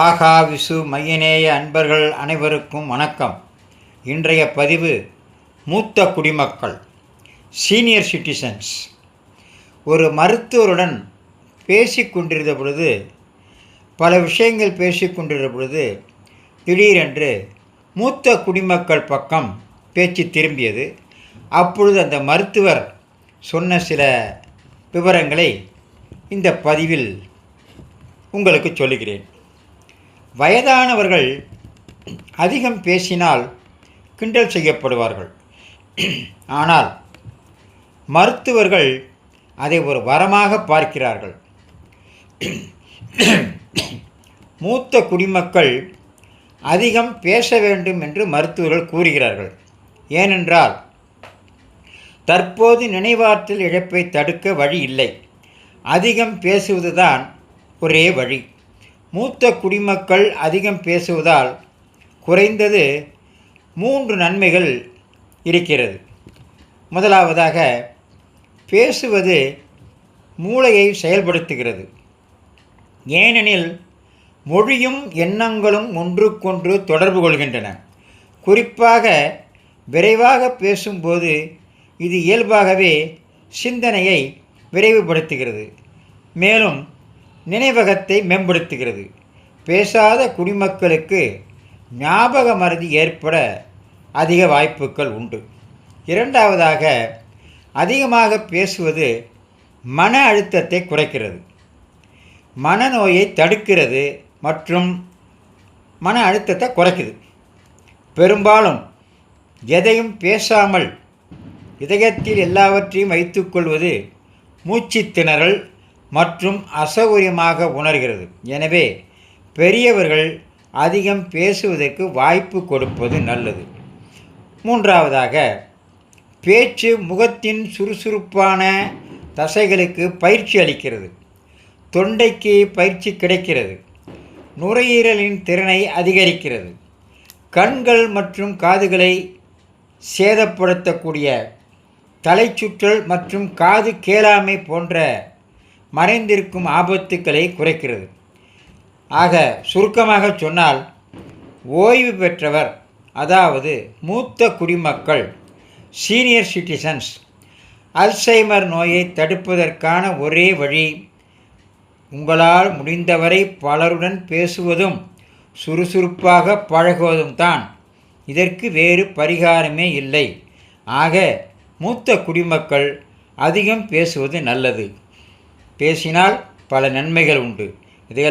ஆகா விசு மையநேய அன்பர்கள் அனைவருக்கும் வணக்கம். இன்றைய பதிவு மூத்த குடிமக்கள், சீனியர் சிட்டிசன்ஸ். ஒரு மருத்துவருடன் பேசிக்கொண்டிருந்த பொழுது, பல விஷயங்கள் பேசிக்கொண்டிருந்த பொழுது திடீரென்று மூத்த குடிமக்கள் பக்கம் பேச்சு திரும்பியது. அப்பொழுது அந்த மருத்துவர் சொன்ன சில விவரங்களை இந்த பதிவில் உங்களுக்கு சொல்லுகிறேன். வயதானவர்கள் அதிகம் பேசினால் கிண்டல் செய்யப்படுவார்கள். ஆனால் மருத்துவர்கள் அதை ஒரு வரமாக பார்க்கிறார்கள். மூத்த குடிமக்கள் அதிகம் பேச வேண்டும் என்று மருத்துவர்கள் கூறுகிறார்கள். ஏனென்றால் தற்போது நினைவாற்றல் இழப்பை தடுக்க வழி இல்லை. அதிகம் பேசுவதுதான் ஒரே வழி. மூத்த குடிமக்கள் அதிகம் பேசுவதால் குறைந்தது 3 நன்மைகள் இருக்கிறது. முதலாவதாக, பேசுவது மூளையை செயல்படுத்துகிறது. ஏனெனில் மொழியும் எண்ணங்களும் ஒன்றுக்கொன்று தொடர்பு கொள்கின்றன. குறிப்பாக விரைவாக பேசும்போது இது இயல்பாகவே சிந்தனையை விரைவுபடுத்துகிறது, மேலும் நினைவகத்தை மேம்படுத்துகிறது. பேசாத குடிமக்களுக்கு ஞாபக மறதி ஏற்பட அதிக வாய்ப்புகள் உண்டு. இரண்டாவதாக, அதிகமாக பேசுவது மன அழுத்தத்தை குறைக்கிறது, மனநோயை தடுக்கிறது மற்றும் மன அழுத்தத்தை குறைக்குது. பெரும்பாலும் எதையும் பேசாமல் இதயத்தில் எல்லாவற்றையும் வைத்துக்கொள்வது மூச்சு திணறல் மற்றும் அசௌகரியமாக உணர்கிறது. எனவே பெரியவர்கள் அதிகம் பேசுவதற்கு வாய்ப்பு கொடுப்பது நல்லது. மூன்றாவதாக, பேச்சு முகத்தின் சுறுசுறுப்பான தசைகளுக்கு பயிற்சி அளிக்கிறது. தொண்டைக்கு பயிற்சி கிடைக்கிறது. நுரையீரலின் திறனை அதிகரிக்கிறது. கண்கள் மற்றும் காதுகளை சேதப்படுத்தக்கூடிய தலைச்சுற்றல் மற்றும் காது கேளாமை போன்ற மறைந்திருக்கும் ஆபத்துக்களை குறைக்கிறது. ஆக சுருக்கமாக சொன்னால், ஓய்வு பெற்றவர், அதாவது மூத்த குடிமக்கள், சீனியர் சிட்டிசன்ஸ், அல்சைமர் நோயை தடுப்பதற்கான ஒரே வழி உங்களால் முடிந்தவரை பலருடன் பேசுவதும் சுறுசுறுப்பாக பழகுவதும் தான். இதற்கு வேறு பரிகாரமே இல்லை. ஆக மூத்த குடிமக்கள் அதிகம் பேசுவது நல்லது. பேசினால் பல நன்மைகள் உண்டு. இதையெல்லாம்